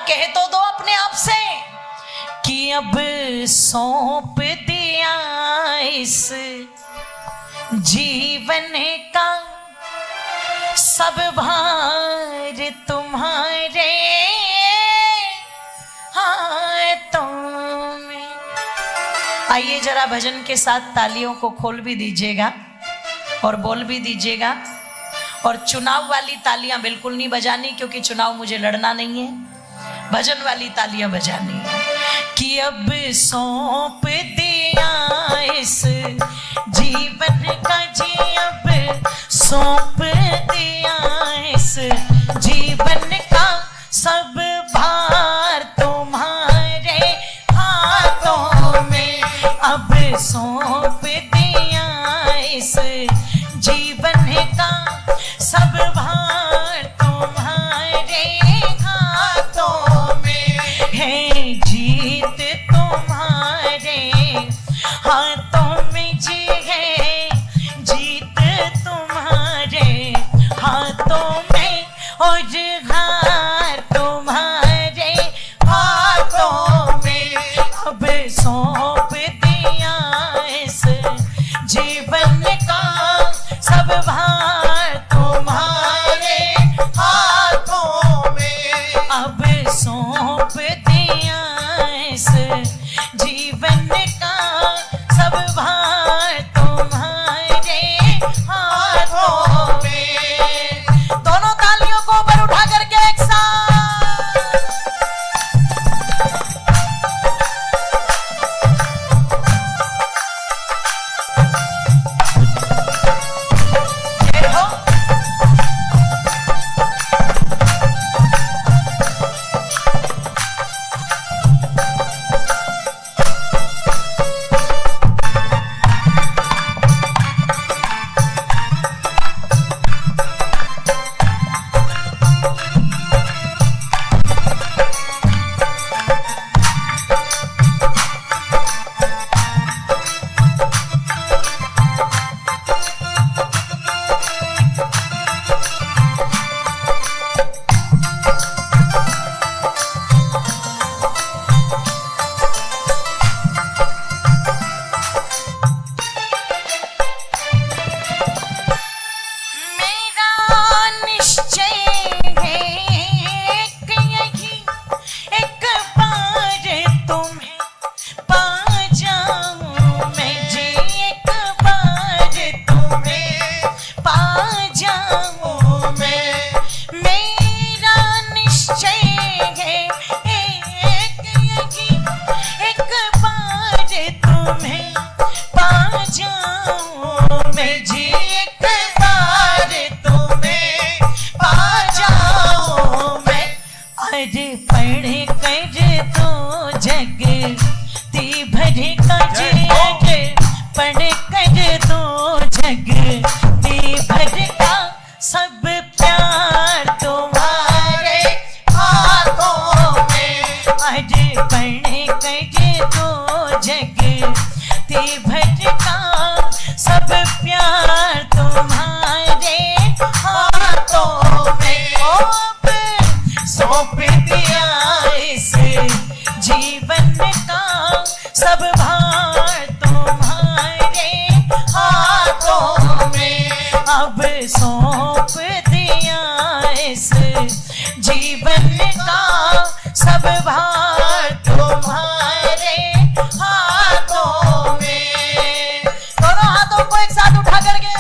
कह तो दो अपने आप से कि अब सौंप दिया इस जीवन का सब भार तुम्हारे हाथों में। आइए जरा भजन के साथ तालियों को खोल भी दीजिएगा और बोल भी दीजिएगा। और चुनाव वाली तालियां बिल्कुल नहीं बजानी, क्योंकि चुनाव मुझे लड़ना नहीं है। भजन वाली तालियां बजानी है कि अब सौंप दिया इस जीवन का जी, अब सौंप दिया इस जीवन का सब भार तुम्हारे हाथों में। अब सौंप दिया इस जीवन का सब भार तुम्हारे हाथों में है। जीत तुम्हारे हाथों में जी है, जीत तुम्हारे हाथों में और हार तुम्हारे हाथों में। अब सौंप दिया इस जीवन का सब भार तुम्हारे हाथों में। अब सौंप दिया इस जीवन का सब भार तुम्हारे हाथों में। दोनों तालियों को ऊपर उठा करके एक साथ सौंप दिया इस जीवन का सब भार तुम्हारे हाथों में। दोनों हाथों को एक साथ उठा करके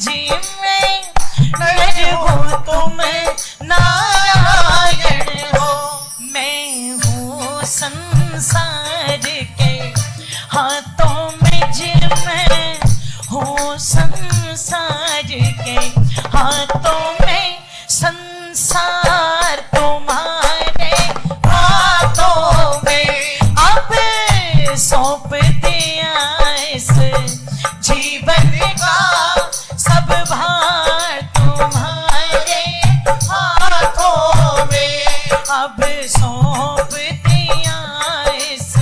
जी में नर हो तुम नारायण हो। मैं हूँ संसार के हाथों में जिनमें हूँ संसार के हाथों में संसार तुम्हारे हाथों में अब सौंप दिया इस जीवन का सब भार तुम्हारे हाथों में अब सौंप दिया इस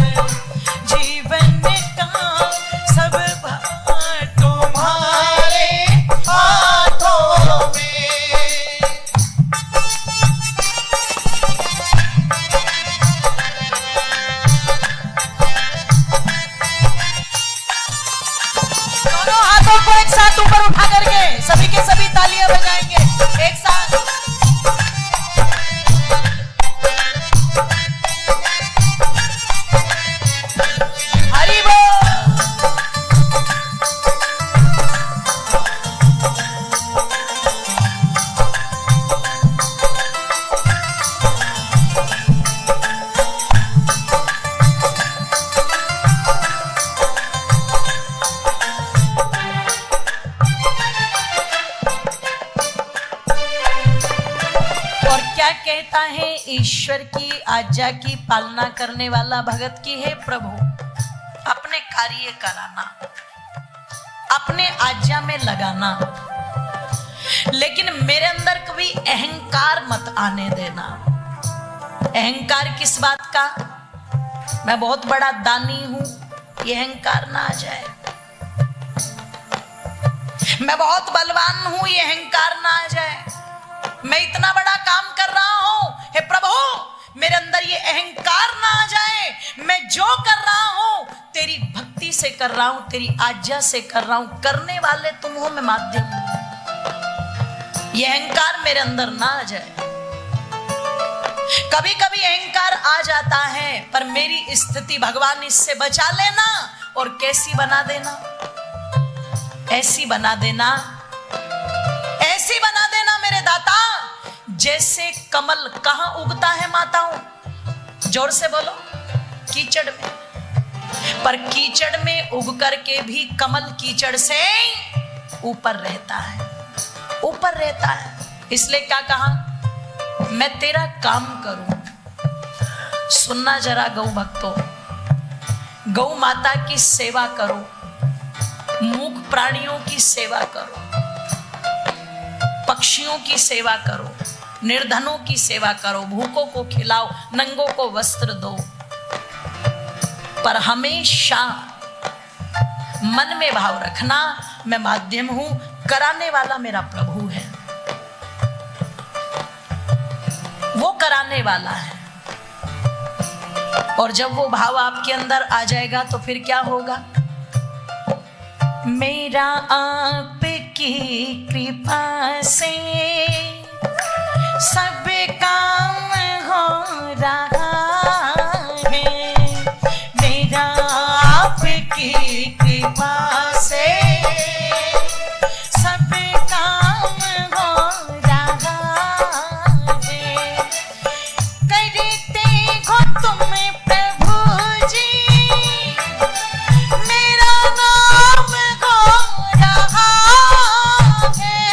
जीवन का सब भार तुम्हारे हाथों में। दोनों हाथों को एक साथ ऊपर उठा करके सभी के सभी तालियां बजाएंगे एक साथ। हरि बोल। और क्या कहता है ईश्वर की आज्ञा की पालना करने वाला भगत की है प्रभु अपने कार्य कराना, अपने आज्ञा में लगाना, लेकिन मेरे अंदर कभी अहंकार मत आने देना। अहंकार किस बात का? मैं बहुत बड़ा दानी हूं, ये अहंकार ना आ जाए। मैं बहुत बलवान हूं, ये अहंकार ना आ जाए। मैं इतना बड़ा काम कर रहा हूं, हे प्रभु मेरे अंदर ये अहंकार ना आ जाए। मैं जो कर रहा हूं तेरी भक्ति से कर रहा हूं, तेरी आज्ञा से कर रहा हूं, करने वाले तुम हो, मैं माध्यम हूं। ये अहंकार मेरे अंदर ना आ जाए। कभी कभी अहंकार आ जाता है, पर मेरी स्थिति भगवान इससे बचा लेना और कैसी बना देना, ऐसी बना देना, ऐसी बना देना मेरे दाता जैसे कमल कहां उगता है माताओं? जोर से बोलो, कीचड़ में। पर कीचड़ में उग करके भी कमल कीचड़ से ऊपर रहता है, ऊपर रहता है। इसलिए क्या कहा? मैं तेरा काम करूं। सुनना जरा गौ भक्तों, गौ माता की सेवा करो, मूक प्राणियों की सेवा करो, पक्षियों की सेवा करो, निर्धनों की सेवा करो, भूखों को खिलाओ, नंगों को वस्त्र दो। पर हमेशा मन में भाव रखना, मैं माध्यम हूं, कराने वाला मेरा प्रभु है, वो कराने वाला है। और जब वो भाव आपके अंदर आ जाएगा तो फिर क्या होगा? मेरा आपकी कृपा से सब काम हो रहा है, मेरा आपकी कृपा से सब काम हो रहा है। करते हो तुम प्रभु जी, मेरा नाम हो रहा है।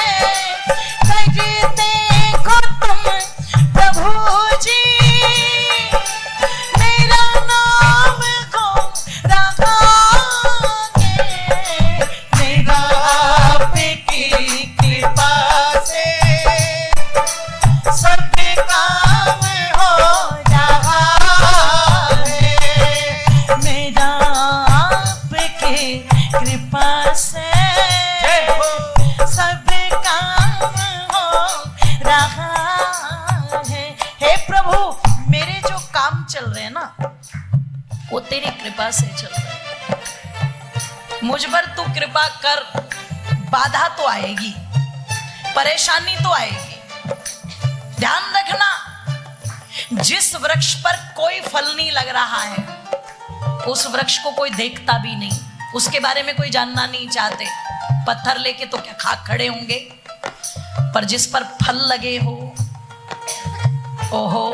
करते हो तुम प्रभु जी, मेरा नाम हो रहा है। मेरा आपकी कृपा से सब काम हो रहा है, मेरा आपकी कृपा से सब काम हो रहा है। हे प्रभु मेरे जो काम चल रहे हैं ना, वो तेरी कृपा से चल रहे हैं। मुझ पर तू कृपा कर। बाधा तो आएगी, परेशानी तो आएगी। ध्यान रखना, जिस वृक्ष पर कोई फल नहीं लग रहा है, उस वृक्ष को कोई देखता भी नहीं, उसके बारे में कोई जानना नहीं चाहते। पत्थर लेके तो क्या खाक खड़े होंगे, पर जिस पर फल लगे हो, ओहो,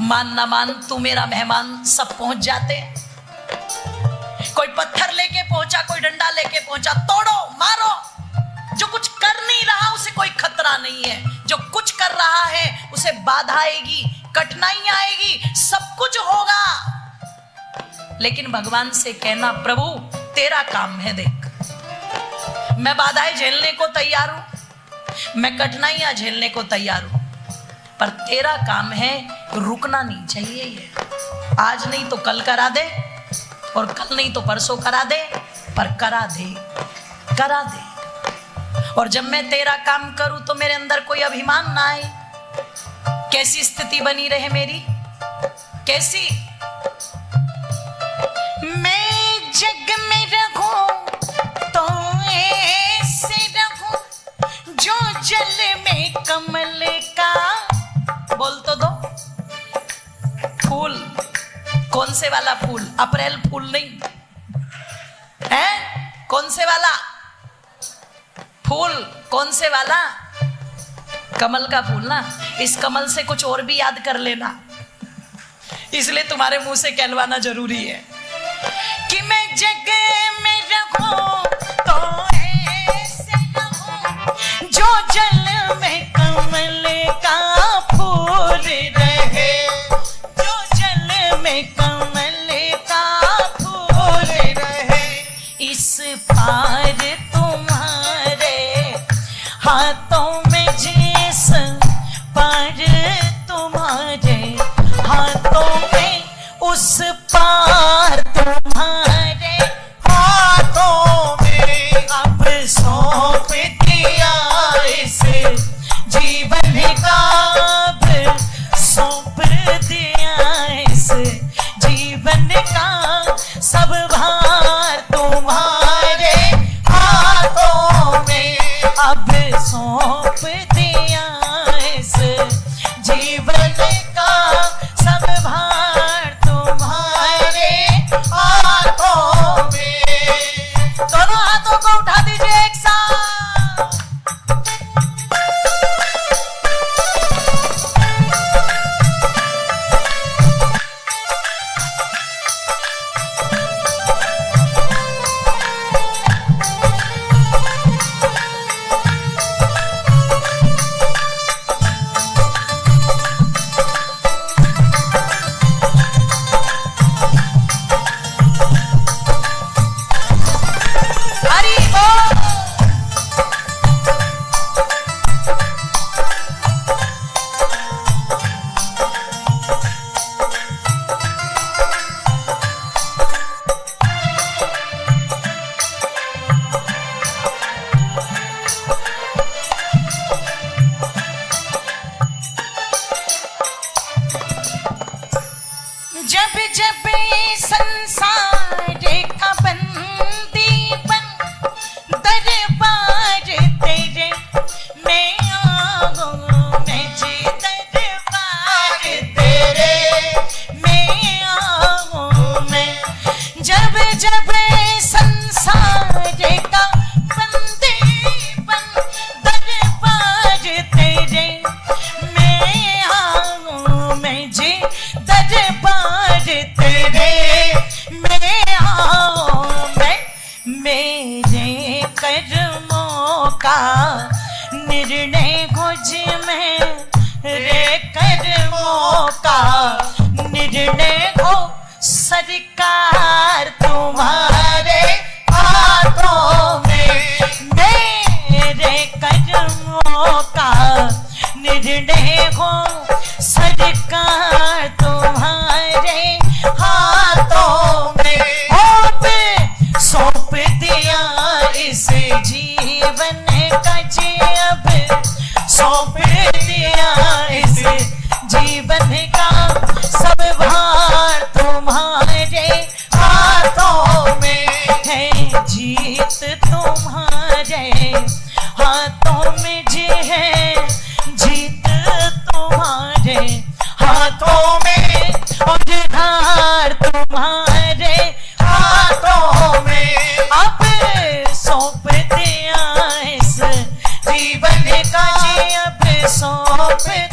मान ना मान तू मेरा मेहमान सब पहुंच जाते। कोई पत्थर लेके पहुंचा, कोई डंडा लेके पहुंचा, तोड़ो मारो। जो कुछ कर नहीं रहा उसे कोई खतरा नहीं है, जो कुछ कर रहा है उसे बाधा आएगी, कठिनाई आएगी, सब कुछ होगा। लेकिन भगवान से कहना, प्रभु तेरा काम है, देख मैं बाधाएं झेलने को तैयार हूं, मैं कठिनाइयां झेलने को तैयार हूं, पर तेरा काम है, रुकना नहीं चाहिए। ये आज नहीं तो कल करा दे, और कल नहीं तो परसों करा दे, पर करा दे, करा दे। और जब मैं तेरा काम करूं तो मेरे अंदर कोई अभिमान ना आए। कैसी स्थिति बनी रहे मेरी, कैसी? मैं जग में रहूं तो ऐसे रहूं जो जल में कमल का, बोल तो दो, फूल। कौन से वाला फूल? अप्रैल फूल नहीं है, कौन से वाला फूल? कौन से वाला? कमल का फूल ना। इस कमल से कुछ और भी याद कर लेना, इसलिए तुम्हारे मुंह से कहलवाना जरूरी है कि मैं जग में रहूं तो ऐसे रहूं जो जल में कमल का फूल रहे, जो जल में कमल का फूल रहे। इस पार तुम्हारे हाथों में, जिस पार तुम्हारे हाथों में, उस पार तुम्हारे हाथों में अब सौंप दिया इस जीवन का, अब सौंप दिया इस जीवन का, सब भार तुम्हारे हाथों में अब सौंप दिया इस जीवन का, सब भार तुम्हारे हाथों में। दोनों हाथों को उठा दीजिए एक साथ। जब जब संसार का बंदीपन दरबार तेरे मैं आऊं, मैं जी दरबार तेरे मैं आऊं मैं। जब जब संसार का बंदीपन दरबार तेरे मैं आऊं, मैं जी दरबार तेरे मैं आऊं मैं। मेरे कर्मों का निर्णय मुझ में, रे कर्मों का निर्णय हो सरकार तुम्हारे हाथों में। मेरे कर्मों का निर्णय हो सरकार तुम्हारे हाथों में। सौंप दिया इस जीवन का जी, अब सौंप दिया इस जीवन का, सब भार तुम्हारे हाथों में। काजी अब सौंप